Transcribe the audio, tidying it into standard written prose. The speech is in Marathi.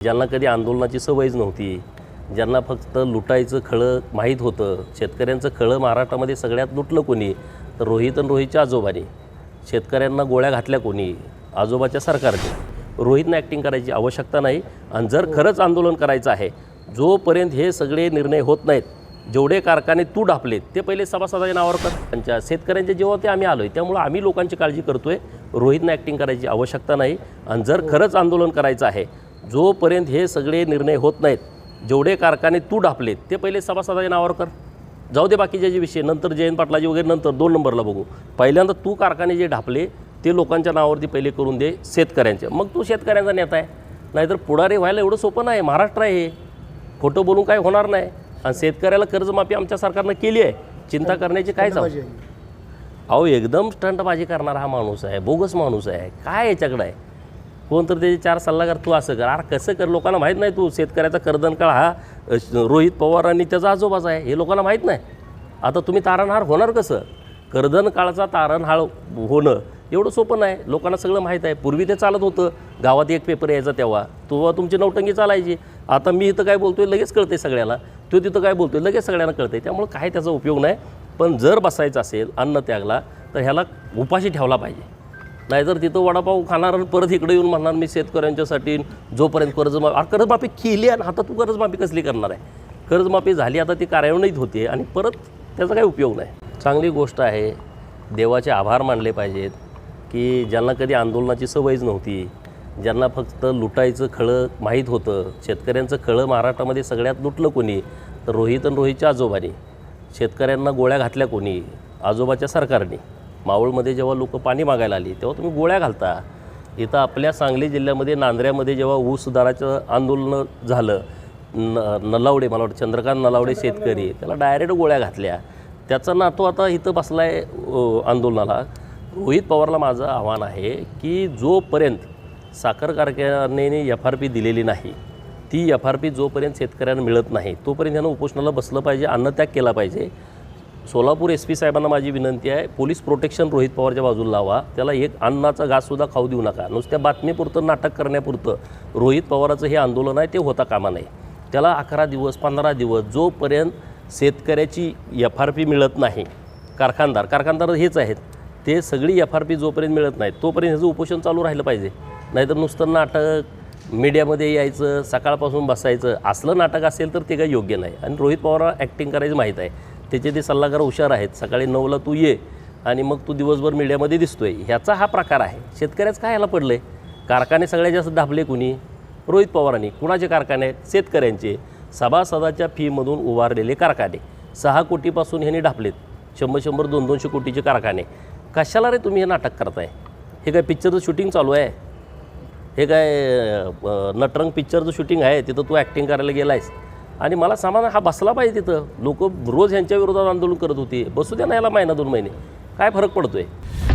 ज्यांना कधी आंदोलनाची सवयच नव्हती, ज्यांना फक्त लुटायचं खळं माहीत होतं, शेतकऱ्यांचं खळं महाराष्ट्रामध्ये सगळ्यात लुटलं कोणी तर रोहित आणि रोहितच्या आजोबांनी. शेतकऱ्यांना गोळ्या घातल्या कोणी? आजोबाच्या सरकारने. रोहितनं ॲक्टिंग करायची आवश्यकता नाही. आणि जर खरंच आंदोलन करायचं आहे, जोपर्यंत हे सगळे निर्णय होत नाहीत, जेवढे कारखाने तू ढापलेत ते पहिले सभासदाच्या नावावर कर. त्यांच्या शेतकऱ्यांच्या जेव्हा ते आम्ही आलो आहे, त्यामुळं आम्ही लोकांची काळजी करतो आहे. रोहितनं ॲक्टिंग करायची आवश्यकता नाही. आणि जर खरंच आंदोलन करायचं आहे, जोपर्यंत हे सगळे निर्णय होत नाहीत, जेवढे कारखाने तू ढापलेत ते पहिले सभासदाच्या नावावर कर. जाऊ दे बाकीचे जे विषय, नंतर जयंत पाटलाजी वगैरे नंतर 2 नंबरला बघू. पहिल्यांदा तू कारखाने जे ढापले ते लोकांच्या नावावरती पहिले करून दे, शेतकऱ्यांचे. मग तू शेतकऱ्यांचा नेता आहे. नाहीतर पुढारी व्हायला एवढं सोपं नाही. महाराष्ट्र आहे हे, खोटं बोलून काय होणार नाही. आणि शेतकऱ्याला कर्जमाफी आमच्या सरकारनं केली आहे. चिंता करण्याची काय जाऊ. अहो एकदम स्टंटबाजी करणारा हा माणूस आहे, बोगस माणूस आहे. काय याच्याकडं आहे? कोणतरी त्याचे 4 सल्लागार तू असं कर, अरे कसं कर. लोकांना माहीत नाही तू शेतकऱ्याचा कर्दनकाळ हा रोहित पवार आणि त्याचा आजोबाचा आहे, हे लोकांना माहीत नाही. आता तुम्ही तारणहार होणार कसं? कर्दनकाळाचा तारणहार होणं एवढं सोपं नाही. लोकांना सगळं माहीत आहे. पूर्वी ते चालत होतं, गावात एक पेपर यायचा तेव्हा तुमची नौटंकी चालायची. आता मी इथं काय बोलतोय लगेच कळते सगळ्याला, तो तिथं काय बोलतोय लगेच सगळ्यांना कळते. त्यामुळे काय त्याचा उपयोग नाही. पण जर बसायचं असेल अन्न त्यागला तर ह्याला उपाशी ठेवला पाहिजे. नाहीतर तिथं वडापाव खाणार आणि परत इकडे येऊन म्हणणार मी शेतकऱ्यांच्यासाठी जोपर्यंत कर्जमाफी केली आणि आता तू कर्जमाफी कसली करणार आहे? कर्जमाफी झाली, आता ती कार्यान्वित होते आणि परत त्याचा काही उपयोग नाही. चांगली गोष्ट आहे. देवाचे आभार मानले पाहिजेत की ज्यांना कधी आंदोलनाची सवयच नव्हती, ज्यांना फक्त लुटायचं खळं माहीत होतं, शेतकऱ्यांचं खळं महाराष्ट्रामध्ये सगळ्यात लुटलं कोणी तर रोहित आणि रोहितच्या आजोबांनी. शेतकऱ्यांना गोळ्या घातल्या कोणी? आजोबाच्या सरकारने. मावळमध्ये जेव्हा लोक पाणी मागायला आली तेव्हा तुम्ही गोळ्या घालता. इथं आपल्या सांगली जिल्ह्यामध्ये नांदऱ्यामध्ये जेव्हा ऊस दराचं आंदोलन झालं, नलावडे, मला वाटतं चंद्रकांत नलावडे शेतकरी, त्याला डायरेक्ट गोळ्या घातल्या. त्याचा नातू आता इथं बसला आहे आंदोलनाला. रोहित पवारला माझं आव्हान आहे की जोपर्यंत साखर कारखान्याने FRP दिलेली नाही, ती FRP जोपर्यंत शेतकऱ्यांना मिळत नाही तोपर्यंत त्यानं उपोषणाला बसलं पाहिजे, अन्नत्याग केला पाहिजे. सोलापूर SP साहेबांना माझी विनंती आहे, पोलीस प्रोटेक्शन रोहित पवारच्या बाजूला लावा. त्याला एक अन्नाचा घाससुद्धा खाऊ देऊ नका. नुसत्या बातमीपुरतं नाटक करण्यापुरतं रोहित पवाराचं हे आंदोलन आहे ते होता कामा नये. त्याला 11 दिवस 15 दिवस जोपर्यंत शेतकऱ्याची FRP मिळत नाही, कारखानदार हेच आहेत, ते सगळी FRP जोपर्यंत मिळत नाही तोपर्यंत ह्याचं उपोषण चालू राहिलं पाहिजे. नाहीतर नुसतं नाटक मीडियामध्ये यायचं, सकाळपासून बसायचं, असलं नाटक असेल तर ते काही योग्य नाही. आणि रोहित पवारला ॲक्टिंग करायचं माहीत आहे. त्याचे ते सल्लागार हुशार आहेत. सकाळी 9ला तू ये आणि मग तू दिवसभर मीडियामध्ये दिसतोय, ह्याचा हा प्रकार आहे. शेतकऱ्याचं काय ह्याला पडलं आहे? कारखाने सगळ्यात जास्त ढापले कुणी? रोहित पवारांनी. कुणाचे कारखाने आहेत? शेतकऱ्यांचे. सभासदाच्या फीमधून उभारलेले कारखाने 6 कोटीपासून ह्यांनी ढापलेत. 100-100, 200-200 कोटीचे कारखाने. कशाला रे तुम्ही हे नाटक करताय? हे काय पिक्चरचं शूटिंग चालू आहे? हे काय नटरंग पिक्चरचं शूटिंग आहे? तिथं तू ॲक्टिंग करायला गेला आहेस. आणि मला समाधान, हा बसला पाहिजे तिथं. लोक रोज ह्यांच्या विरोधात आंदोलन करत होते. बसू द्या ना याला महिना 2 महिने, काय फरक पडतो आहे?